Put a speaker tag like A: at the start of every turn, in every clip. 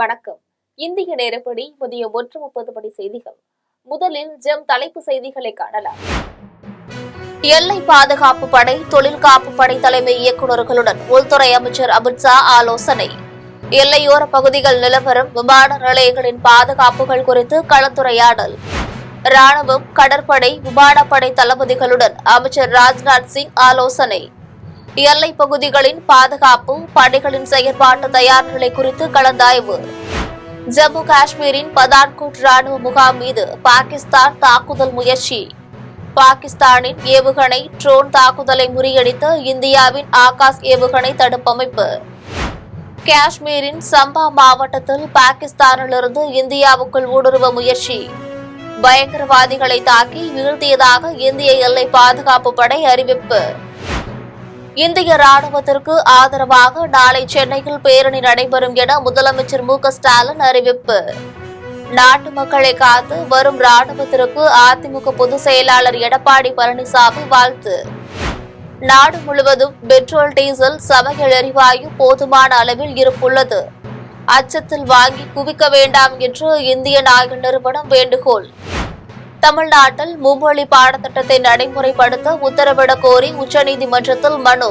A: வணக்கம். இந்திய நேரப்படி மதிய 1:30 மணி செய்திகள். முதலில் தலைப்பு செய்திகளை காணலாம். எல்லை பாதுகாப்பு படை, தொழில் காப்பு படை தலைமை இயக்குநர்களுடன் உள்துறை அமைச்சர் அமித்ஷா ஆலோசனை. எல்லையோர பகுதிகள் நிலவரம், விமான நிலையங்களின் பாதுகாப்புகள் குறித்து கலந்துரையாடல். ராணுவம், கடற்படை, விமானப்படை தளபதிகளுடன் அமைச்சர் ராஜ்நாத் சிங் ஆலோசனை. எல்லை பகுதிகளின் பாதுகாப்பு படைகளின் செயற்பாட்டு தயார் நிலை குறித்து கலந்தாய்வு. ஜம்மு காஷ்மீரின் பதான்கோட் ராணுவ முகாம் மீது பாகிஸ்தான் தாக்குதல் முயற்சி. பாகிஸ்தானின் ஏவுகணை ட்ரோன் தாக்குதலை முறியடித்த இந்தியாவின் ஆகாஷ் ஏவுகணை தடுப்பமைப்பு. காஷ்மீரின் சம்பா மாவட்டத்தில் பாகிஸ்தானிலிருந்து இந்தியாவுக்குள் ஊடுருவ முயற்சி. பயங்கரவாதிகளை தாக்கி வீழ்த்தியதாக இந்திய எல்லை பாதுகாப்பு படை அறிவிப்பு. இந்திய ராணுவத்திற்கு ஆதரவாக நாளை சென்னையில் பேரணி நடைபெறும் என முதலமைச்சர் மு.க.ஸ்டாலின் அறிவிப்பு. நாட்டு மக்களை காத்து வரும் ராணுவத்திற்கு அதிமுக பொதுச் செயலாளர் எடப்பாடி பழனிசாமி வாழ்த்து. நாடு முழுவதும் பெட்ரோல், டீசல், சமையல் எரிவாயு போதுமான அளவில் இருப்புள்ளது. அச்சத்தில் வாங்கி குவிக்க வேண்டாம் என்று இந்தியன் ஆயில் நிறுவனம் வேண்டுகோள். தமிழ்நாட்டில் மும்மொழி பாடத்திட்டத்தை நடைமுறைப்படுத்த உத்தரவிடக் கோரி உச்சநீதிமன்றத்தில் மனு.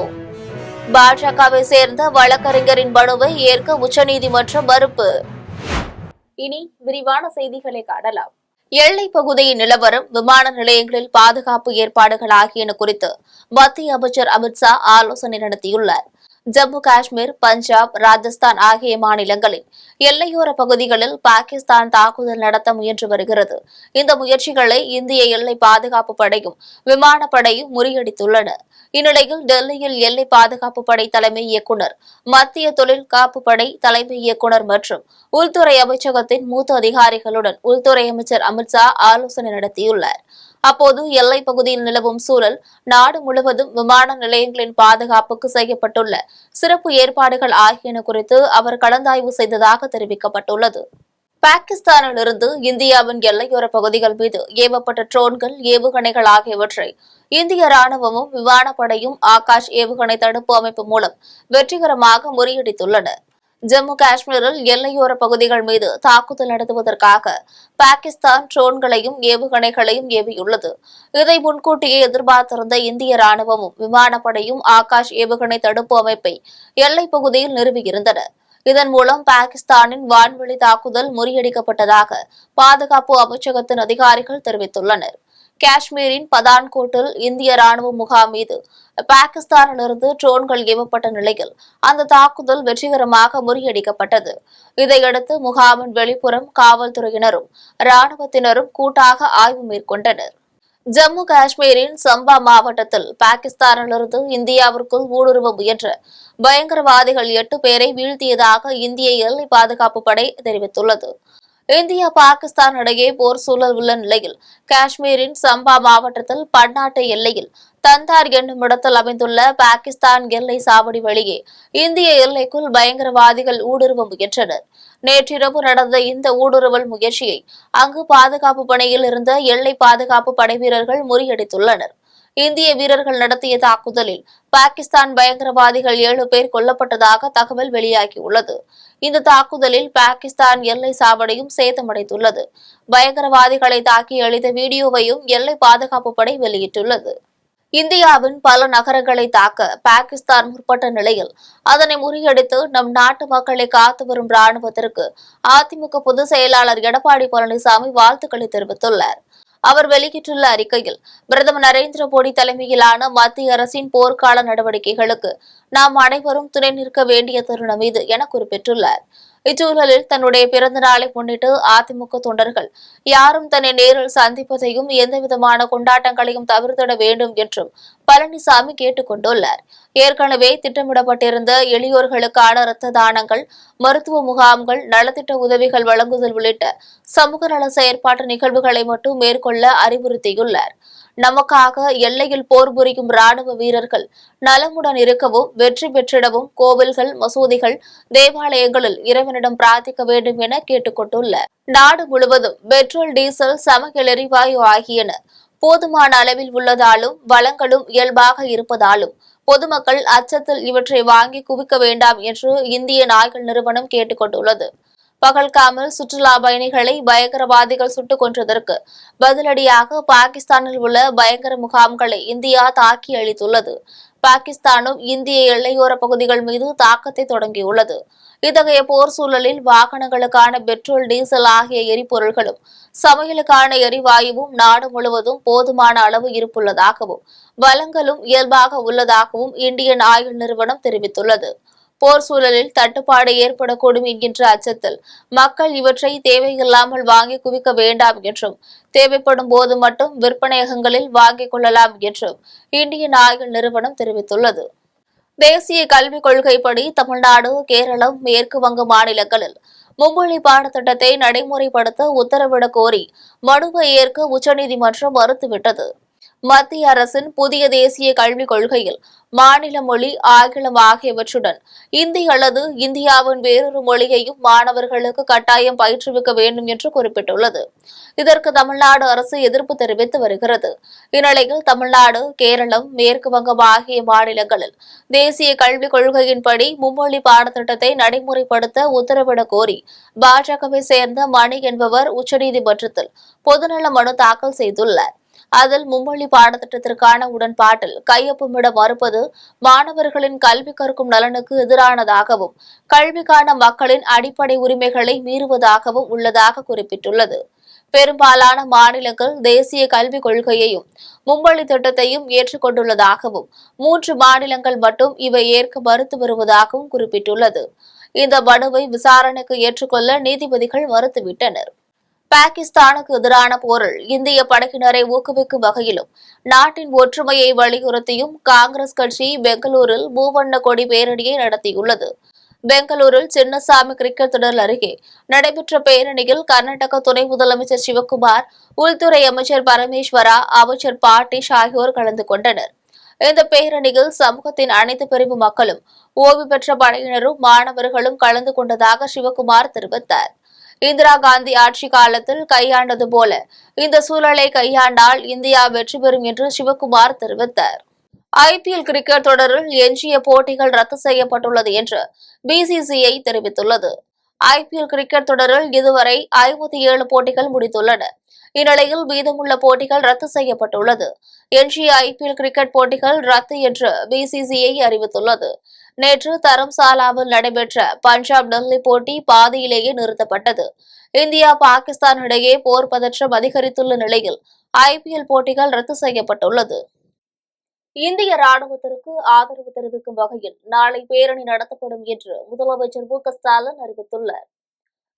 A: பாஜகவை சேர்ந்த வழக்கறிஞரின் மனுவை ஏற்க உச்சநீதிமன்றம் மறுப்பு. இனி விரிவான செய்திகளை காணலாம். எல்லை பகுதியின் நிலவரம், விமான நிலையங்களில் பாதுகாப்பு ஏற்பாடுகள் ஆகியன குறித்து மத்திய அமைச்சர் அமித்ஷா ஆலோசனை நடத்தியுள்ளார். ஜம்மு காஷ்மீர், பஞ்சாப், ராஜஸ்தான் ஆகிய மாநிலங்களின் எல்லையோர பகுதிகளில் பாகிஸ்தான் தாக்குதல் நடத்த முயன்று வருகிறது. இந்த முயற்சிகளை இந்திய எல்லை பாதுகாப்பு படையும் விமானப்படையும் முறியடித்துள்ளன. இந்நிலையில் டெல்லியில் எல்லை பாதுகாப்பு படை தலைமை இயக்குநர், மத்திய தொழில் காப்பு படை தலைமை இயக்குநர் மற்றும் உள்துறை அமைச்சகத்தின் மூத்த அதிகாரிகளுடன் உள்துறை அமைச்சர் அமித்ஷா ஆலோசனை நடத்தியுள்ளார். அப்போது எல்லைப் பகுதியில் நிலவும் சூழல், நாடு முழுவதும் விமான நிலையங்களின் பாதுகாப்புக்கு செய்யப்பட்டுள்ள சிறப்பு ஏற்பாடுகள் ஆகியன குறித்து அவர் கலந்தாய்வு செய்ததாக தெரிவிக்கப்பட்டுள்ளது. பாகிஸ்தானிலிருந்து இந்தியாவின் எல்லையோர பகுதிகள் மீது ஏவப்பட்ட ட்ரோன்கள், ஏவுகணைகள் ஆகியவற்றை இந்திய ராணுவமும் விமானப்படையும் ஆகாஷ் ஏவுகணை தடுப்பு அமைப்பு மூலம் வெற்றிகரமாக முறியடித்துள்ளன. ஜம்மு காஷ்மீரில் எல்லையோர பகுதிகள் மீது தாக்குதல் நடத்துவதற்காக பாகிஸ்தான் ட்ரோன்களையும் ஏவுகணைகளையும் ஏவியுள்ளது. இதை முன்கூட்டியே எதிர்பார்த்திருந்த இந்திய ராணுவமும் விமானப்படையும் ஆகாஷ் ஏவுகணை தடுப்பு அமைப்பை எல்லைப் பகுதியில் நிறுவியிருந்தன. இதன் மூலம் பாகிஸ்தானின் வான்வெளி தாக்குதல் முறியடிக்கப்பட்டதாக பாதுகாப்பு அமைச்சகத்தின் அதிகாரிகள் தெரிவித்துள்ளனர். காஷ்மீரின் பதான்கோட்டில் இந்திய ராணுவ முகாம் மீது பாகிஸ்தானிலிருந்து ட்ரோன்கள் ஏவப்பட்ட நிலையில் அந்த தாக்குதல் வெற்றிகரமாக முறியடிக்கப்பட்டது. இதையடுத்து முகாமின் வெளிப்புறம் காவல்துறையினரும் ராணுவத்தினரும் கூட்டாக ஆய்வு மேற்கொண்டனர். ஜம்மு காஷ்மீரின் சம்பா மாவட்டத்தில் பாகிஸ்தானிலிருந்து இந்தியாவிற்குள் ஊடுருவ முயன்ற பயங்கரவாதிகள் 8 பேரை வீழ்த்தியதாக இந்திய எல்லை பாதுகாப்பு படை தெரிவித்துள்ளது. இந்தியா, பாகிஸ்தான் இடையே போர் சூழல் உள்ள நிலையில் காஷ்மீரின் சம்பா மாவட்டத்தில் பன்னாட்டு எல்லையில் தந்தார் என்னும் இடத்தில் அமைந்துள்ள பாகிஸ்தான் எல்லை சாவடி வழியே இந்திய எல்லைக்குள் பயங்கரவாதிகள் ஊடுருவ முயன்றனர். நேற்றிரவு நடந்த இந்த ஊடுருவல் முயற்சியை அங்கு பாதுகாப்பு பணியில் இருந்த எல்லை பாதுகாப்பு படை வீரர்கள் முறியடித்துள்ளனர். இந்திய வீரர்கள் நடத்திய தாக்குதலில் பாகிஸ்தான் பயங்கரவாதிகள் 7 பேர் கொல்லப்பட்டதாக தகவல் வெளியாகியுள்ளது. இந்த தாக்குதலில் பாகிஸ்தான் எல்லை சாவடியும் சேதமடைந்துள்ளது. பயங்கரவாதிகளை தாக்கி அளித்த வீடியோவையும் எல்லை பாதுகாப்பு படை வெளியிட்டுள்ளது. இந்தியாவின் பல நகரங்களை தாக்க பாகிஸ்தான் முற்பட்ட நிலையில் அதனை முறியடித்து நம் நாட்டு மக்களை காத்து வரும் ராணுவத்திற்கு அதிமுக பொதுச் செயலாளர் எடப்பாடி பழனிசாமி வாழ்த்துக்களை தெரிவித்துள்ளார். அவர் வெளியிட்டுள்ள அறிக்கையில், பிரதமர் நரேந்திர மோடி தலைமையிலான மத்திய அரசின் போர்க்கால நடவடிக்கைகளுக்கு நாம் அனைவரும் துணை நிற்க வேண்டிய தருணம் இது என குறிப்பிட்டுள்ளார். இச்சூழலில் தன்னுடைய பிறந்த நாளை முன்னிட்டு அதிமுக தொண்டர்கள் யாரும் தன்னை நேரில் சந்திப்பதையும் எந்தவிதமான கொண்டாட்டங்களையும் தவிர்த்திட வேண்டும் என்றும் பழனிசாமி கேட்டுக் கொண்டுள்ளார். ஏற்கனவே திட்டமிடப்பட்டிருந்த எளியோர்களுக்கான இரத்த தானங்கள், மருத்துவ முகாம்கள், நலத்திட்ட உதவிகள் வழங்குதல் உள்ளிட்ட சமூக நல செயற்பாட்டு நிகழ்வுகளை மட்டும் மேற்கொள்ள அறிவுறுத்தியுள்ளார். நமக்காக எல்லையில் போர் புரியும் ராணுவ வீரர்கள் நலமுடன் இருக்கவும், வெற்றி பெற்றிடவும் கோவில்கள், மசூதிகள், தேவாலயங்களில் இறைவனிடம் பிரார்த்திக்க வேண்டும் என கேட்டுக் கொண்டுள்ளார். நாடு முழுவதும் பெட்ரோல், டீசல், சமையல் எரிவாயு ஆகியன போதுமான அளவில் உள்ளதாலும் வளங்களும் இயல்பாக இருப்பதாலும் பொதுமக்கள் அச்சத்தில் இவற்றை வாங்கி குவிக்க வேண்டாம் என்று இந்திய ஆயில் நிறுவனம் கேட்டுக் கொண்டுள்ளது. பகல்காமில் சுற்றுலா பயணிகளை பயங்கரவாதிகள் சுட்டுக் கொன்றதற்கு பதிலடியாக பாகிஸ்தானில் உள்ள பயங்கர முகாம்களை இந்தியா தாக்கி அளித்துள்ளது. பாகிஸ்தானும் இந்திய எல்லையோர பகுதிகள் மீது தாக்கத்தை தொடங்கியுள்ளது. இத்தகைய போர் சூழலில் வாகனங்களுக்கான பெட்ரோல், டீசல் ஆகிய எரிபொருள்களும் சமையலுக்கான எரிவாயுவும் நாடு முழுவதும் போதுமான அளவு இருப்புள்ளதாகவும் வளங்களும் இயல்பாக உள்ளதாகவும் இந்தியன் ஆயில் நிறுவனம் தெரிவித்துள்ளது. போர் சூழலில் தட்டுப்பாடு ஏற்படக்கூடும் என்கின்ற அச்சத்தில் மக்கள் இவற்றை தேவையில்லாமல் வாங்கி குவிக்க வேண்டாம் என்றும் தேவைப்படும் போது மட்டும் விற்பனையகங்களில் வாங்கிக் கொள்ளலாம் என்றும் இந்தியன் ஆயில் நிறுவனம் தெரிவித்துள்ளது. தேசிய கல்விக் கொள்கைப்படி தமிழ்நாடு, கேரளம், மேற்கு வங்க மாநிலங்களில் மும்மொழி பாடத்திட்டத்தை நடைமுறைப்படுத்த உத்தரவிடக் கோரி மனுவை ஏற்க உச்சநீதிமன்றம் மறுத்துவிட்டது. மத்திய அரசின் புதிய தேசிய கல்விக் கொள்கையில் மாநில மொழி ஆங்கிலம் ஆகியவற்றுடன் இந்தி அல்லது இந்தியாவின் வேறொரு மொழியையும் மாணவர்களுக்கு கட்டாயம் பயிற்றுவிக்க வேண்டும் என்று குறிப்பிட்டுள்ளது. இதற்கு தமிழ்நாடு அரசு எதிர்ப்பு தெரிவித்து வருகிறது. இந்நிலையில் தமிழ்நாடு, கேரளம், மேற்கு வங்கம் ஆகிய மாநிலங்களில் தேசிய கல்விக் கொள்கையின்படி மும்மொழி பாடத்திட்டத்தை நடைமுறைப்படுத்த உத்தரவிடக் கோரி பாஜகவை சேர்ந்த மணி என்பவர் உச்சநீதிமன்றத்தில் பொதுநல மனு தாக்கல் செய்துள்ளார். அதில் மும்மொழி பாடத்திட்டத்திற்கான உடன்பாட்டில் கையொப்பமிட மறுப்பது மாணவர்களின் கல்வி கற்கும் நலனுக்கு எதிரானதாகவும் கல்விக்கான மக்களின் அடிப்படை உரிமைகளை மீறுவதாகவும் உள்ளதாக குறிப்பிட்டுள்ளது. பெரும்பாலான மாநிலங்கள் தேசிய கல்விக் கொள்கையையும் மும்மொழி திட்டத்தையும் ஏற்றுக்கொண்டுள்ளதாகவும் 3 மாநிலங்கள் மட்டும் இவை ஏற்க மறுத்து வருவதாகவும் குறிப்பிட்டுள்ளது. இந்த மனுவை விசாரணைக்கு ஏற்றுக்கொள்ள நீதிபதிகள் மறுத்துவிட்டனர். பாகிஸ்தானுக்கு எதிரான போரில் இந்திய படையினரை ஊக்குவிக்கும் வகையிலும் நாட்டின் ஒற்றுமையை வலியுறுத்தியும் காங்கிரஸ் கட்சி பெங்களூரில் மூவண்ண கொடி பேரணியை நடத்தியுள்ளது. பெங்களூரில் சின்னசாமி கிரிக்கெட் திடல் அருகே நடைபெற்ற பேரணியில் கர்நாடக துணை முதலமைச்சர் சிவக்குமார், உள்துறை அமைச்சர் பரமேஸ்வரா, அமைச்சர் பாட்டீஷ் ஆகியோர் கலந்து கொண்டனர். இந்த பேரணியில் சமூகத்தின் அனைத்து பிரிவு மக்களும், ஓய்வு பெற்ற படையினரும், மாணவர்களும் கலந்து கொண்டதாக சிவக்குமார் தெரிவித்தார். இந்திரா காந்தி ஆட்சி காலத்தில் கையாண்டது போல இந்த சூழலை கையாண்டால் இந்தியா வெற்றி பெறும் என்று சிவக்குமார் தெரிவித்தார். IPL கிரிக்கெட் தொடரில் எஞ்சிய போட்டிகள் ரத்து செய்யப்பட்டுள்ளது என்று BCCI தெரிவித்துள்ளது. IPL கிரிக்கெட் தொடரில் இதுவரை 57 போட்டிகள் முடித்துள்ளன. இந்நிலையில் மீதமுள்ள போட்டிகள் ரத்து செய்யப்பட்டுள்ளது. எஞ்சிய IPL கிரிக்கெட் போட்டிகள் ரத்து என்று BCCI அறிவித்துள்ளது. நேற்று தரம்சாலாவில் நடைபெற்ற பஞ்சாப் டெல்லி போட்டி பாதியிலேயே நிறுத்தப்பட்டது. இந்தியா, பாகிஸ்தான் இடையே போர் பதற்றம் அதிகரித்துள்ள நிலையில் IPL போட்டிகள் ரத்து செய்யப்பட்டுள்ளது. இந்திய ராணுவத்திற்கு ஆதரவு தெரிவிக்கும் வகையில் நாளை பேரணி நடத்தப்படும் என்று முதலமைச்சர் மு.க.ஸ்டாலின் அறிவித்துள்ளார்.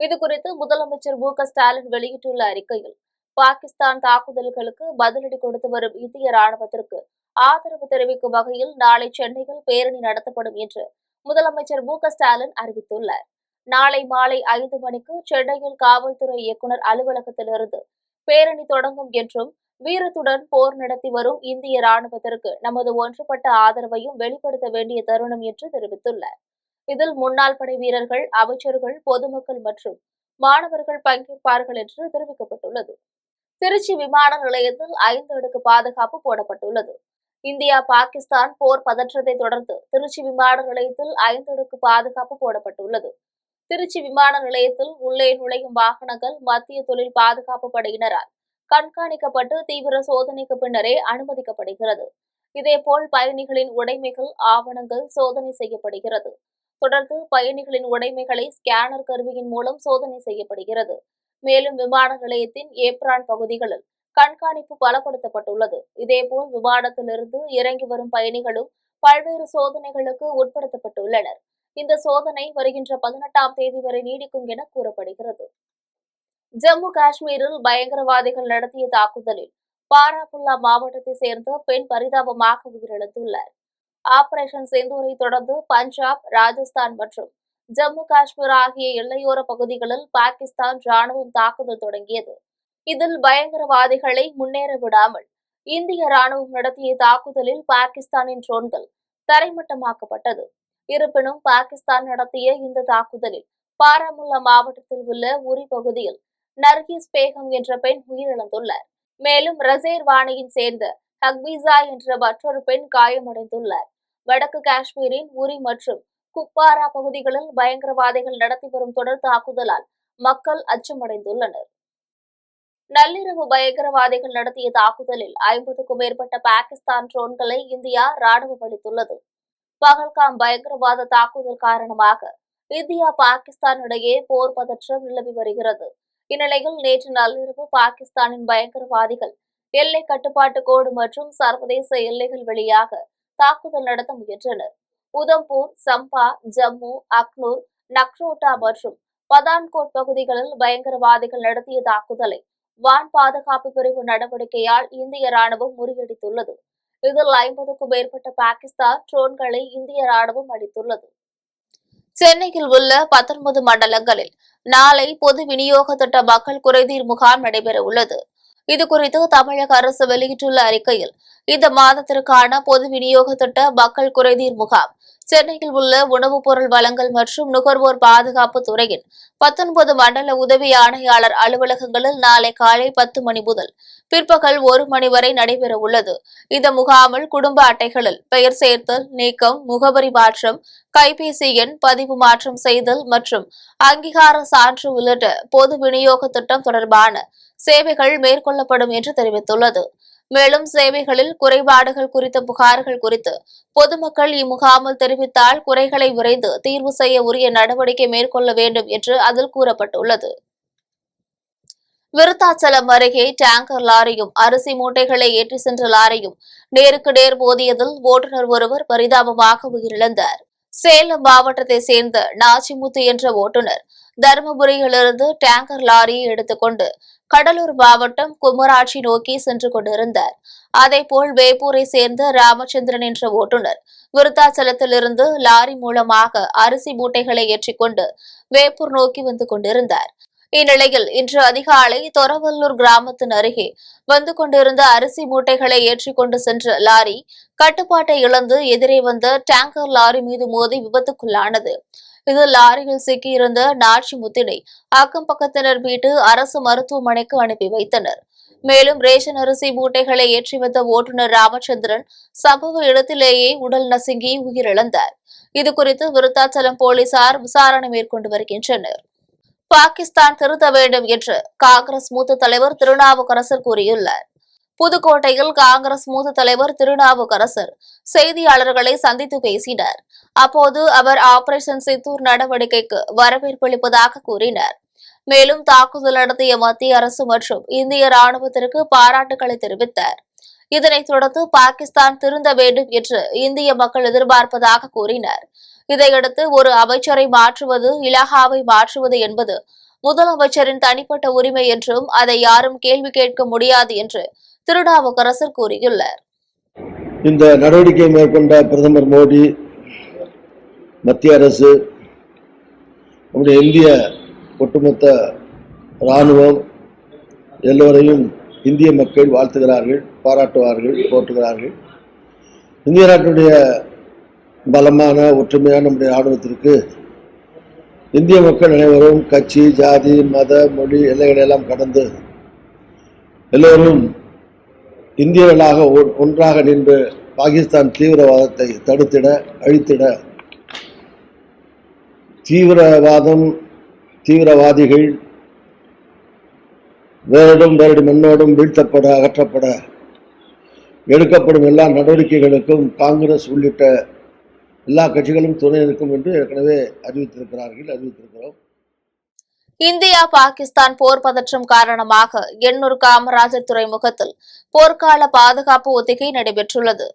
A: இதுகுறித்து முதலமைச்சர் மு.க.ஸ்டாலின் வெளியிட்டுள்ள அறிக்கையில், பாகிஸ்தான் தாக்குதல்களுக்கு பதிலடி கொடுத்து வரும் இந்திய ராணுவத்திற்கு ஆதரவு தெரிவிக்கும் வகையில் நாளை சென்னையில் பேரணி நடத்தப்படும் என்று முதலமைச்சர் மு.க.ஸ்டாலின் அறிவித்துள்ளார். நாளை மாலை 5 மணிக்கு சென்னையில் காவல்துறை இயக்குநர் அலுவலகத்திலிருந்து பேரணி தொடங்கும் என்றும், வீரத்துடன் போர் நடத்தி வரும் இந்திய ராணுவத்திற்கு நமது ஒன்றுபட்ட ஆதரவையும் வெளிப்படுத்த வேண்டிய தருணம் என்று தெரிவித்துள்ளார். இதில் முன்னாள் படை வீரர்கள், அமைச்சர்கள், பொதுமக்கள் மற்றும் மாணவர்கள் பங்கேற்பார்கள் என்று தெரிவிக்கப்பட்டுள்ளது. திருச்சி விமான நிலையத்தில் 5 அடுக்கு பாதுகாப்பு போடப்பட்டுள்ளது. இந்தியா, பாகிஸ்தான் போர் பதற்றத்தை தொடர்ந்து திருச்சி விமான நிலையத்தில் 5 அடுக்கு பாதுகாப்பு போடப்பட்டுள்ளது. திருச்சி விமான நிலையத்தில் உள்ளே நுழையும் வாகனங்கள் மத்திய தொழில் பாதுகாப்பு படையினரால் கண்காணிக்கப்பட்டு தீவிர சோதனைக்கு பின்னரே அனுமதிக்கப்படுகிறது. இதேபோல் பயணிகளின் உடைமைகள், ஆவணங்கள் சோதனை செய்யப்படுகிறது. தொடர்ந்து பயணிகளின் உடைமைகளை ஸ்கேனர் கருவியின் மூலம் சோதனை செய்யப்படுகிறது. மேலும் விமான நிலையத்தின் ஏப்ரான் பகுதிகளில் கண்காணிப்பு பலப்படுத்தப்பட்டுள்ளது. இதேபோல் விமானத்திலிருந்து இறங்கி வரும் பயணிகளும் பல்வேறு சோதனைகளுக்கு உட்படுத்தப்பட்டுள்ளனர். இந்த சோதனை வருகின்ற 18ஆம் தேதி வரை நீடிக்கும் என கூறப்படுகிறது. ஜம்மு காஷ்மீரில் பயங்கரவாதிகள் நடத்திய தாக்குதலில் பாராமுல்லா மாவட்டத்தை சேர்ந்த பெண் பரிதாபமாக உயிரிழந்துள்ளார். ஆபரேஷன் சிந்தூரை தொடர்ந்து பஞ்சாப், ராஜஸ்தான் மற்றும் ஜம்மு காஷ்மீர் ஆகிய எல்லையோர பகுதிகளில் பாகிஸ்தான் ராணுவம் தாக்குதல் தொடங்கியது. இதில் பயங்கரவாதிகளை முன்னேற விடாமல் இந்திய ராணுவம் நடத்திய தாக்குதலில் பாகிஸ்தானின் ட்ரோன்கள் தரைமட்டமாக்கப்பட்டது. இருப்பினும் பாகிஸ்தான் நடத்திய இந்த தாக்குதலில் பாராமுல்லா மாவட்டத்தில் உள்ள உரி பகுதியில் நர்கீஸ் பேகம் என்ற பெண் உயிரிழந்துள்ளார். மேலும் ரசேர்வானியின் சேர்ந்த ஹக்பீசா என்ற மற்றொரு பெண் காயமடைந்துள்ளார். வடக்கு காஷ்மீரின் உரி மற்றும் குப்வாரா பகுதிகளில் பயங்கரவாதிகள் நடத்தி வரும் தொடர் தாக்குதலால் மக்கள் அச்சமடைந்துள்ளனர். நள்ளிரவு பயங்கரவாதிகள் நடத்திய தாக்குதலில் 50க்கும் மேற்பட்ட பாகிஸ்தான் ட்ரோன்களை இந்தியா ராணுவம் அளித்துள்ளது. பகல்காம் பயங்கரவாத தாக்குதல் காரணமாக இந்தியா பாகிஸ்தான் இடையே போர் பதற்றம் நிலவி வருகிறது. இந்நிலையில் நேற்று நள்ளிரவு பாகிஸ்தானின் பயங்கரவாதிகள் எல்லை கட்டுப்பாட்டு கோடு மற்றும் சர்வதேச எல்லைகள் வழியாக தாக்குதல் நடத்த முயன்றனர். உதம்பூர், சம்பா, ஜம்மு, அக்னூர், நக்ரோட்டா மற்றும் பதான்கோட் பகுதிகளில் பயங்கரவாதிகள் நடத்திய தாக்குதலை வான் பாதுகாப்பு பிரிவு நடவடிக்கையால் இந்திய ராணுவம் முறியடித்துள்ளது. இதில் 50க்கும் மேற்பட்ட பாகிஸ்தான் ட்ரோன்களை இந்திய ராணுவம் அளித்துள்ளது. சென்னையில் உள்ள 19 மண்டலங்களில் நாளை பொது விநியோக திட்ட மக்கள் குறைதீர் முகாம் நடைபெறவுள்ளது. இதுகுறித்து தமிழக அரசு வெளியிட்டுள்ள அறிக்கையில், இந்த மாதத்திற்கான பொது விநியோக திட்ட மக்கள் குறைதீர் முகாம் சென்னையில் உள்ள உணவுப் பொருள் வழங்கல் மற்றும் நுகர்வோர் பாதுகாப்பு துறையின் 19 மண்டல உதவி ஆணையாளர் அலுவலகங்களில் நாளை காலை 10 மணி முதல் பிற்பகல் 1 மணி வரை நடைபெறவுள்ளது. இந்த முகாமில் குடும்ப அட்டைகளில் பெயர் சேர்த்தல், நீக்கம், முகவரி மாற்றம், கைபேசி எண் பதிவு மாற்றம் செய்தல் மற்றும் அங்கீகார சான்று உள்ளிட்ட பொது விநியோக திட்டம் தொடர்பான சேவைகள் மேற்கொள்ளப்படும் என்று தெரிவித்துள்ளது. மேலும் சேவைகளில் குறைபாடுகள் குறித்த புகார்கள் குறித்து பொதுமக்கள் இம்முகாமில் தெரிவித்தால் குறைகளை விரைந்து தீர்வு செய்ய உரிய நடவடிக்கை மேற்கொள்ள வேண்டும் என்று அதில் கூறப்பட்டுள்ளது. விருத்தாச்சலம் அருகே டேங்கர் லாரியும் அரிசி மூட்டைகளை ஏற்றி சென்ற லாரியும் நேருக்கு நேர் மோதியதில் ஓட்டுநர் ஒருவர் பரிதாபமாக உயிரிழந்தார். சேலம் மாவட்டத்தை சேர்ந்த நாச்சிமுத்து என்ற ஓட்டுநர் தருமபுரியிலிருந்து டேங்கர் லாரியை எடுத்துக்கொண்டு கடலூர் மாவட்டம் குமராட்சி நோக்கி சென்று கொண்டிருந்தார். அதேபோல் வேப்பூரை சேர்ந்த ராமச்சந்திரன் என்ற ஓட்டுநர் விருத்தாச்சலத்திலிருந்து லாரி மூலமாக அரிசி மூட்டைகளை ஏற்றிக்கொண்டு வேப்பூர் நோக்கி வந்து கொண்டிருந்தார். இந்நிலையில் இன்று அதிகாலை தொரவல்லூர் கிராமத்தின் அருகே வந்து கொண்டிருந்த அரிசி மூட்டைகளை ஏற்றிக்கொண்டு சென்ற லாரி கட்டுப்பாட்டை இழந்து எதிரே வந்த டேங்கர் லாரி மீது மோதி விபத்துக்குள்ளானது. இதில் லாரியில் சிக்கியிருந்த நாச்சிமுத்தினை அக்கம் பக்கத்தினர் மீட்டு அரசு மருத்துவமனைக்கு அனுப்பி வைத்தனர். மேலும் ரேஷன் அரிசி மூட்டைகளை ஏற்றி வந்த ஓட்டுநர் ராமச்சந்திரன் சம்பவ இடத்திலேயே உடல் நசுங்கி உயிரிழந்தார். இதுகுறித்து விருத்தாச்சலம் போலீசார் விசாரணை மேற்கொண்டு வருகின்றனர். பாகிஸ்தான் திருத்த வேண்டும் என்று காங்கிரஸ் மூத்த தலைவர் திருநாவுக்கரசர் கூறியுள்ளார். புதுக்கோட்டையில் காங்கிரஸ் மூத்த தலைவர் திருநாவுக்கரசர் செய்தியாளர்களை சந்தித்து பேசினார். அப்போது அவர் ஆபரேஷன் சித்தூர் நடவடிக்கைக்கு வரவேற்பளிப்பதாக கூறினார். மேலும் தாக்குதல் நடத்திய மத்திய அரசு மற்றும் இந்திய ராணுவத்திற்கு பாராட்டுகளை தெரிவித்தார். இதனைத் தொடர்ந்து பாகிஸ்தான் திருந்த வேண்டும் என்று இந்திய மக்கள் எதிர்பார்ப்பதாக கூறினார். இதையடுத்து ஒரு அமைச்சரை மாற்றுவது, இலாகாவை மாற்றுவது என்பது முதலமைச்சரின் தனிப்பட்ட உரிமை என்றும் அதை யாரும் கேள்வி கேட்க முடியாது என்று திருநாவுக்கரசர் கூறியுள்ளார்.
B: இந்த நடவடிக்கை மேற்கொண்ட பிரதமர் மோடி, மத்திய அரசு, நம்முடைய இந்திய ஒட்டுமொத்த இராணுவம் எல்லோரையும் இந்திய மக்கள் வாழ்த்துகிறார்கள், பாராட்டுவார்கள், போற்றுகிறார்கள். இந்திய நாட்டுடைய பலமான ஒற்றுமையான நம்முடைய இராணுவத்திற்கு இந்திய மக்கள் அனைவரும் கட்சி, ஜாதி, மத, மொழி எல்லைகளெல்லாம் கடந்து எல்லோரும் இந்தியர்களாக ஒன்றாக நின்று பாகிஸ்தான் தீவிரவாதத்தை தடுத்திட, அழித்திட, தீவிரவாதிகள் வேரோடும் மண்ணோடும் வீழ்த்தப்பட, அகற்றப்பட எடுக்கப்படும் எல்லா நடவடிக்கைகளுக்கும் காங்கிரஸ் உள்ளிட்ட எல்லா கட்சிகளும் துணை நிற்கும் என்று ஏற்கனவே அறிவித்திருக்கிறோம்.
A: இந்தியா பாகிஸ்தான் போர் பதற்றம் காரணமாக எண்ணூர் காமராஜர் துறைமுகத்தில் போர்க்கால பாதுகாப்பு ஒத்திகை நடைபெற்றுள்ளது.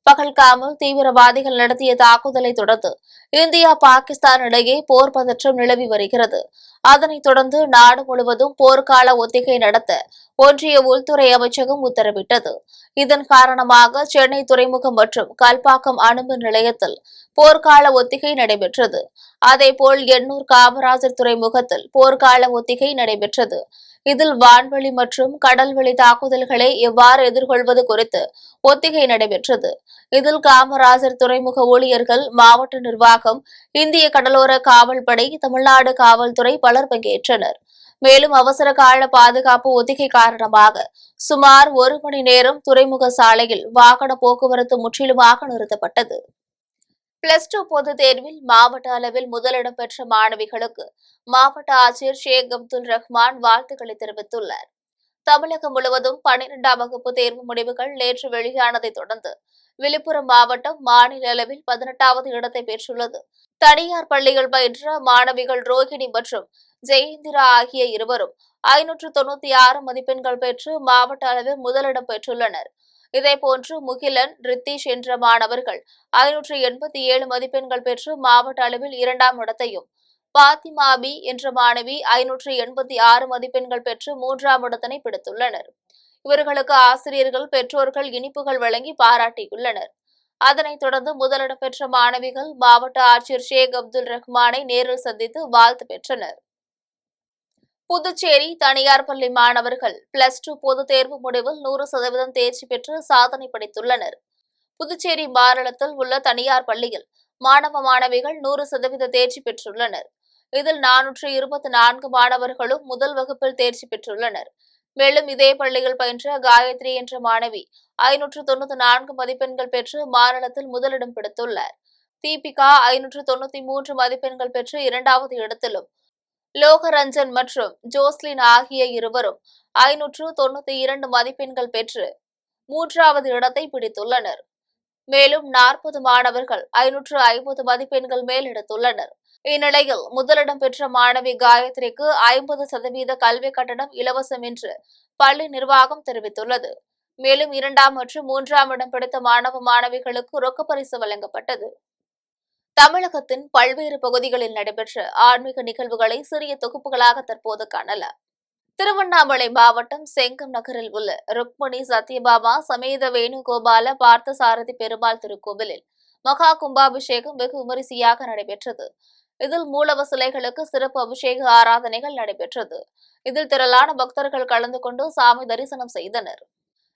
A: பகல்காமில் தீவிரவாதிகள் நடத்திய தாக்குதலை தொடர்ந்து இந்தியா பாகிஸ்தான் இடையே போர் பதற்றம் நிலவி வருகிறது. அதனைத் தொடர்ந்து நாடு முழுவதும் போர்க்கால ஒத்திகை நடத்த ஒன்றிய உள்துறை அமைச்சகம் உத்தரவிட்டது. இதன் காரணமாக சென்னை துறைமுகம் மற்றும் கல்பாக்கம் அணுமின் நிலையத்தில் போர்க்கால ஒத்திகை நடைபெற்றது. அதேபோல் எண்ணூர் காமராஜர் துறைமுகத்தில் போர்க்கால ஒத்திகை நடைபெற்றது. இதில் வான்வெளி மற்றும் கடல்வெளி தாக்குதல்களை எவ்வாறு எதிர்கொள்வது குறித்து ஒத்திகை நடைபெற்றது. இதில் காமராஜர் துறைமுக ஊழியர்கள், மாவட்ட நிர்வாகம், இந்திய கடலோர காவல்படை, தமிழ்நாடு காவல்துறை பலர் பங்கேற்றனர். மேலும் அவசர கால பாதுகாப்பு ஒத்திகை காரணமாக சுமார் 1 மணி நேரம் துறைமுக சாலையில் வாகன போக்குவரத்து முற்றிலுமாக நிறுத்தப்பட்டது. +2 பொதுத் தேர்வில் மாவட்ட அளவில் முதலிடம் பெற்ற மாணவிகளுக்கு மாவட்ட ஆட்சியர் ஷேக் அப்துல் ரஹ்மான் வாழ்த்துக்களை தெரிவித்துள்ளார். தமிழகம் முழுவதும் 12ஆம் வகுப்பு தேர்வு முடிவுகள் நேற்று வெளியானதை தொடர்ந்து விழுப்புரம் மாவட்டம் மாநில அளவில் 18வது இடத்தை பெற்றுள்ளது. தனியார் பள்ளிகள் பயின்ற மாணவிகள் ரோஹிணி மற்றும் ஜெயேந்திரா ஆகிய இருவரும் 596 மதிப்பெண்கள் பெற்று மாவட்ட அளவில் முதலிடம் பெற்றுள்ளனர். இதேபோன்று முகிலன், ரித்தீஷ் என்ற மாணவர்கள் 587 மதிப்பெண்கள் பெற்று மாவட்ட அளவில் 2ஆம் இடத்தையும், பாத்திமாபி என்ற மாணவி 586 மதிப்பெண்கள் பெற்று 3ஆம் இடத்தினை பிடித்துள்ளனர். இவர்களுக்கு ஆசிரியர்கள், பெற்றோர்கள் இனிப்புகள் வழங்கி பாராட்டியுள்ளனர். அதனைத் தொடர்ந்து முதலிடம் பெற்ற மாணவிகள் மாவட்ட ஆட்சியர் ஷேக் அப்துல் ரஹ்மானை நேரில் சந்தித்து வாழ்த்து பெற்றனர். புதுச்சேரி தனியார் பள்ளி மாணவர்கள் +2 பொதுத் தேர்வு முடிவில் 100% தேர்ச்சி பெற்று சாதனை படைத்துள்ளனர். புதுச்சேரி மாநிலத்தில் உள்ள தனியார் பள்ளியில் மாணவ மாணவிகள் 100% தேர்ச்சி பெற்றுள்ளனர். இதில் 424 மாணவர்களும் முதல் வகுப்பில் தேர்ச்சி பெற்றுள்ளனர். மேலும் இதே பள்ளியில் பயின்ற காயத்ரி என்ற மாணவி 594 மதிப்பெண்கள் பெற்று மாநிலத்தில் முதலிடம் பிடித்துள்ளார். தீபிகா 593 மதிப்பெண்கள் பெற்று 2வது இடத்திலும், லோகரஞ்சன் மற்றும் ஜோஸ்லின் ஆகிய இருவரும் 592 மதிப்பெண்கள் பெற்று 3வது இடத்தை பிடித்துள்ளனர். மேலும் 40 மாணவர்கள் 550 மதிப்பெண்கள் மேல் எடுத்துள்ளனர். இந்நிலையில் முதலிடம் பெற்ற மாணவி காயத்ரிக்கு 50% கல்வி கட்டணம் இலவசம் என்று பள்ளி நிர்வாகம் தெரிவித்துள்ளது. மேலும் 2ஆம் மற்றும் 3ஆம் இடம் பிடித்த மாணவ மாணவிகளுக்கு ரொக்கப்பரிசு வழங்கப்பட்டது. தமிழகத்தின் பல்வேறு பகுதிகளில் நடைபெற்ற ஆன்மீக நிகழ்வுகளை சிறிய தொகுப்புகளாக தற்போது காணலாம். திருவண்ணாமலை மாவட்டம் செங்கம் நகரில் உள்ள ருக்மணி சத்யபாமா சமேத வேணுகோபால பார்த்தசாரதி பெருமாள் திருக்கோவிலில் மகா கும்பாபிஷேகம் வெகு விமரிசையாக நடைபெற்றது. இதில் மூலவ சிலைகளுக்கு சிறப்பு அபிஷேக ஆராதனைகள் நடைபெற்றது. இதில் திரளான பக்தர்கள் கலந்து கொண்டு சாமி தரிசனம் செய்தனர்.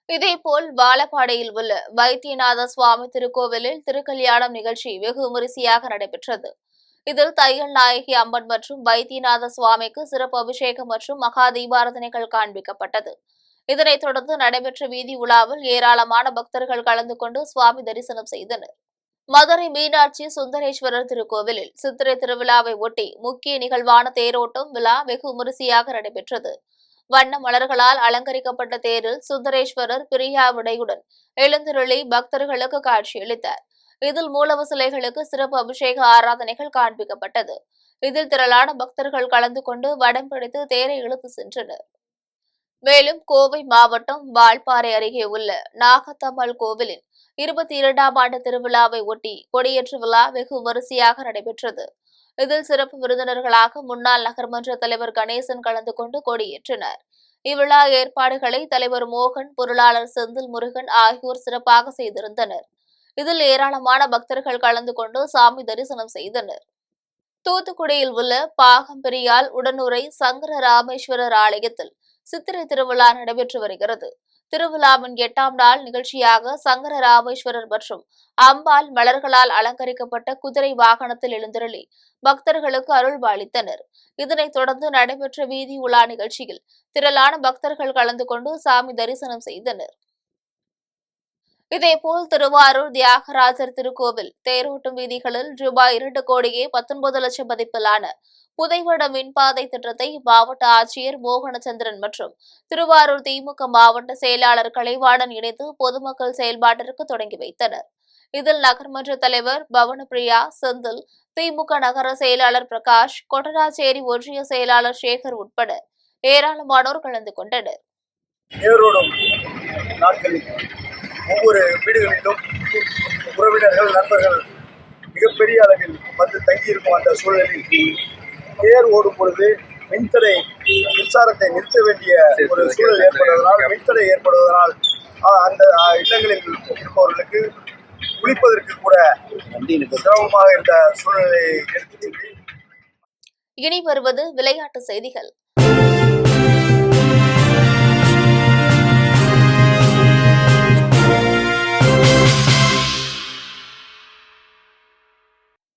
A: இதேபோல் வாழப்பாடியில் உள்ள வைத்தியநாத சுவாமி திருக்கோவிலில் திருக்கல்யாணம் நிகழ்ச்சி வெகு விமரிசையாக நடைபெற்றது. இதில் தையல் நாயகி அம்மன் மற்றும் வைத்தியநாத சுவாமிக்கு சிறப்பு அபிஷேகம் மற்றும் மகா தீபாராதனைகள் காண்பிக்கப்பட்டது. இதனைத் தொடர்ந்து நடைபெற்ற வீதி உலாவில் ஏராளமான பக்தர்கள் கலந்து கொண்டு சுவாமி தரிசனம் செய்தனர். மதுரை மீனாட்சி சுந்தரேஸ்வரர் திருக்கோவிலில் சித்திரை திருவிழாவை ஒட்டி முக்கிய நிகழ்வான தேரோட்டம் விழா வெகு விமரிசையாக நடைபெற்றது. வண்ண மலர்களால் அலங்கரிக்கப்பட்ட தேரில் சுந்தரேஸ்வரர் பிரியா விடையுடன் எழுந்தருளி பக்தர்களுக்கு காட்சியளித்தார். இதில் மூலவ சிலைகளுக்கு சிறப்பு அபிஷேக ஆராதனைகள் காண்பிக்கப்பட்டது. இதில் திரளான பக்தர்கள் கலந்து கொண்டு வடம் பிடித்து தேரை இழுத்து சென்றனர். மேலும் கோவை மாவட்டம் வால்பாறை அருகே உள்ள நாகத்தம்மாள் கோவிலின் 22ஆம் ஆண்டு திருவிழாவை ஒட்டி கொடியேற்று விழா வெகு விமரிசையாக நடைபெற்றது. இதில் சிறப்பு விருந்தினர்களாக முன்னாள் நகர்மன்ற தலைவர் கணேசன் கலந்து கொண்டு கொடியேற்றினார். இவ்விழா ஏற்பாடுகளை தலைவர் மோகன், பொருளாளர் செந்தில் முருகன் ஆகியோர் சிறப்பாக செய்திருந்தனர். இதில் ஏராளமான பக்தர்கள் கலந்து கொண்டு சாமி தரிசனம் செய்தனர். தூத்துக்குடியில் உள்ள பாகம்பெரியால் உடனுறை சங்கர ராமேஸ்வரர் ஆலயத்தில் சித்திரை திருவிழா நடைபெற்று வருகிறது. திருவிழாவின் 8ஆம் நாள் நிகழ்ச்சியாக சங்கர ராமேஸ்வரர் மற்றும் அம்பாள் மலர்களால் அலங்கரிக்கப்பட்ட குதிரை வாகனத்தில் எழுந்தருளி பக்தர்களுக்கு அருள்பாலித்தனர். இதனைத் தொடர்ந்து நடைபெற்ற வீதி உலா நிகழ்ச்சியில் திரளான பக்தர்கள் கலந்து கொண்டு சாமி தரிசனம் செய்தனர். இதேபோல் திருவாரூர் தியாகராஜர் திருக்கோவில் தேரோட்டும் வீதிகளில் ரூபாய் 2 கோடியே 19 லட்சம் மதிப்பிலான புதைவட மின்பாதை திட்டத்தை மாவட்ட ஆட்சியர் மோகனச்சந்திரன் மற்றும் திருவாரூர் திமுக மாவட்ட செயலாளர் கலைவாணன் இணைந்து பொதுமக்கள் செயல்பாட்டிற்கு தொடங்கி வைத்தனர். இதில் நகர்மன்ற தலைவர் பவனப்பிரியா, செந்தில், திமுக நகர செயலாளர் பிரகாஷ், கொட்டராச்சேரி ஒன்றிய செயலாளர் சேகர் உட்பட ஏராளமானோர் கலந்து கொண்டனர்.
C: ஒவ்வொரு வீடுகளிலும் உறவினர்கள், நண்பர்கள் மிகப்பெரிய அளவில் வந்து தங்கியிருக்கும் அந்த சூழலில் தேர் ஓடும் பொழுது மின்சாரத்தை நிறுத்த வேண்டிய ஒரு சூழல் ஏற்படுவதனால், மின்தடை ஏற்படுவதனால் அந்த இல்லங்களில் இருப்பவர்களுக்கு குளிப்பதற்கு கூட சிரமமாக இருந்த சூழ்நிலையை எடுத்து.
A: இனி வருவது விளையாட்டு செய்திகள்.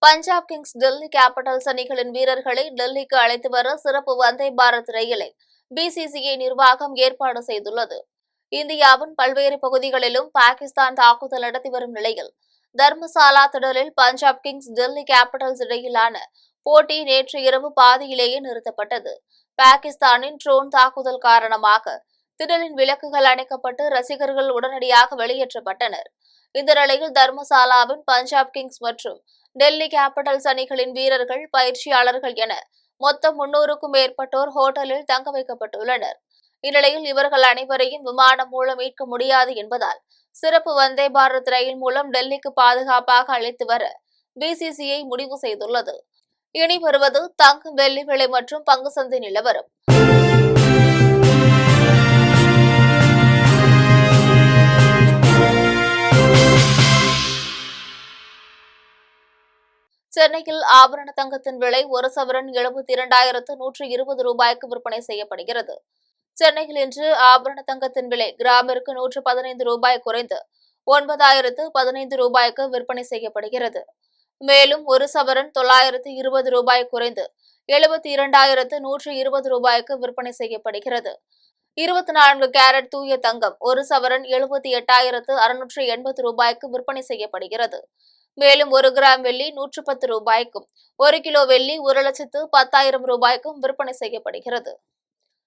A: பஞ்சாப் கிங்ஸ், டெல்லி கேபிட்டல்ஸ் அணிகளின் வீரர்களை டெல்லிக்கு அழைத்து வர சிறப்பு வந்தே பாரத் ரயிலை பிசிசிஐ நிர்வாகம் ஏற்பாடு செய்துள்ளது. இந்தியாவின் பல்வேறு பகுதிகளிலும் பாகிஸ்தான் தாக்குதல் நடத்தி வரும் நிலையில் தர்மசாலா திடலில் பஞ்சாப் கிங்ஸ் டெல்லி கேபிட்டல்ஸ் இடையிலான போட்டி நேற்று இரவு பாதியிலேயே நிறுத்தப்பட்டது. பாகிஸ்தானின் ட்ரோன் தாக்குதல் காரணமாக திடலின் விளக்குகள் அணைக்கப்பட்டு ரசிகர்கள் உடனடியாக வெளியேற்றப்பட்டனர். இந்த நிலையில் தர்மசாலாவின் பஞ்சாப் கிங்ஸ் மற்றும் டெல்லி கேபிட்டல்ஸ் அணிகளின் வீரர்கள், பயிற்சியாளர்கள் என மொத்தம் 300க்கும் மேற்பட்டோர் ஹோட்டலில் தங்க வைக்கப்பட்டுள்ளனர். இந்நிலையில் இவர்கள் அனைவரையும் விமானம் மூலம் மீட்க முடியாது என்பதால் சிறப்பு வந்தே பாரத் ரயில் மூலம் டெல்லிக்கு பாதுகாப்பாக அழைத்து வர பிசிசிஐ முடிவு செய்துள்ளது. இனி வருவது தங்கம், வெள்ளி விலை மற்றும் பங்கு சந்தை நிலவரம். சென்னையில் ஆபரண தங்கத்தின் விலை ஒரு சவரன் 72,120 ரூபாய்க்கு விற்பனை செய்யப்படுகிறது. சென்னையில் இன்று ஆபரண தங்கத்தின் விலை கிராமிற்கு 115 ரூபாய் குறைந்து 9,015 ரூபாய்க்கு விற்பனை செய்யப்படுகிறது. மேலும் ஒரு சவரன் 920 ரூபாய் குறைந்து 72,120 ரூபாய்க்கு விற்பனை செய்யப்படுகிறது. 24 கேரட் தூய தங்கம் ஒரு சவரன் 78,680 ரூபாய்க்கு விற்பனை செய்யப்படுகிறது. மேலும் 1 கிராம் வெள்ளி 110 ரூபாய்க்கும் 1 கிலோ வெள்ளி 1,10,000 ரூபாய்க்கும் விற்பனை செய்யப்படுகிறது.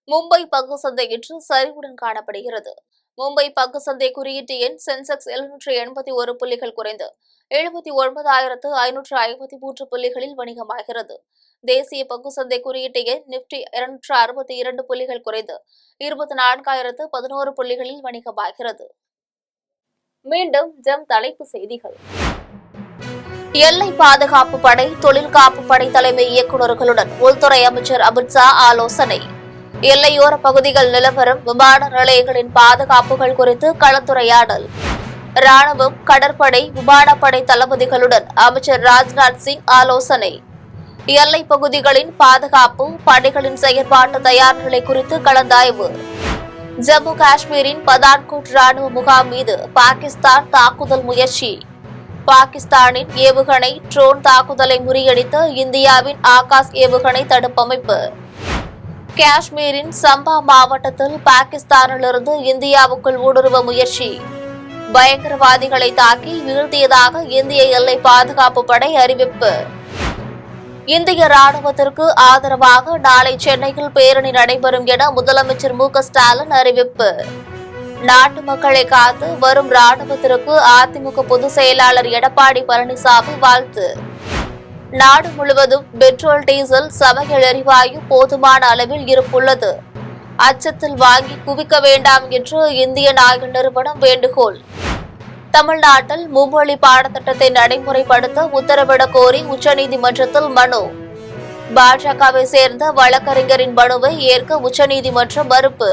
A: மும்பை பங்கு சந்தை இன்று சரிவுடன் காணப்படுகிறது. மும்பை பங்கு சந்தை குறியீட்டு எண் சென்செக்ஸ் 781 புள்ளிகள் குறைந்து 79,553 புள்ளிகளில் வணிகமாகிறது. தேசிய பங்கு சந்தை குறியீட்டு எண் நிப்டி 262 புள்ளிகள் குறைந்து 24,011 புள்ளிகளில் வணிகமாகிறது. மீண்டும் ஜம் தலைப்பு செய்திகள். எல்லை பாதுகாப்பு படை, தொழில் காப்பு படை தலைமை இயக்குநர்களுடன் உள்துறை அமைச்சர் அமித்ஷா ஆலோசனை. எல்லையோர பகுதிகள் நிலவரம், விமான நிலையங்களின் பாதுகாப்புகள் குறித்து கலந்துரையாடல். ராணுவம், கடற்படை, விமானப்படை தளபதிகளுடன் அமைச்சர் ராஜ்நாத் சிங் ஆலோசனை. எல்லை பகுதிகளின் பாதுகாப்பு படைகளின் செயற்பாட்டு தயார் நிலை குறித்து கலந்தாய்வு. ஜம்மு காஷ்மீரின் பதான்கோட் ராணுவ முகாம் மீது பாகிஸ்தான் தாக்குதல் முயற்சி. பாகிஸ்தானின் ஏவுகணை ட்ரோன் தாக்குதலை முறியடித்த இந்தியாவின் ஆகாஷ் ஏவுகணை தடுப்பமைப்பு. காஷ்மீரின் சம்பா மாவட்டத்தில் பாகிஸ்தானிலிருந்து இந்தியாவுக்குள் ஊடுருவ முயற்சி. பயங்கரவாதிகளை தாக்கி வீழ்த்தியதாக இந்திய எல்லை பாதுகாப்பு படை அறிவிப்பு. இந்திய ராணுவத்திற்கு ஆதரவாக நாளை சென்னையில் பேரணி நடைபெறும் என முதலமைச்சர் மு க ஸ்டாலின் அறிவிப்பு. நாட்டு மக்களை காத்து வரும் ராணுவத்திற்கு அதிமுக பொதுச் செயலாளர் எடப்பாடி பழனிசாமி வாழ்த்து. நாடு முழுவதும் பெட்ரோல், டீசல், சமையல் எரிவாயு போதுமான அளவில் இருப்புள்ளது. அச்சத்தில் வாங்கி குவிக்க வேண்டாம் என்று இந்தியன் ஆயில் நிறுவனம் வேண்டுகோள். தமிழ்நாட்டில் மும்மொழி பாடத்திட்டத்தை நடைமுறைப்படுத்த உத்தரவிடக் கோரி உச்சநீதிமன்றத்தில் மனு. பாஜகவை சேர்ந்த வழக்கறிஞரின் மனுவை ஏற்க உச்சநீதிமன்றம் மறுப்பு.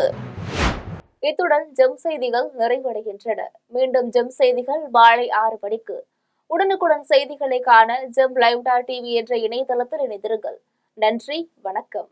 A: இத்துடன் ஜெம் செய்திகள் நிறைவடைகின்றன. மீண்டும் ஜெம் செய்திகள் மாலை 6 மணிக்கு. உடனுக்குடன் செய்திகளை காண ஜெம் லைவ்.tv என்ற இணையதளத்தில் இணைந்திருங்கள். நன்றி, வணக்கம்.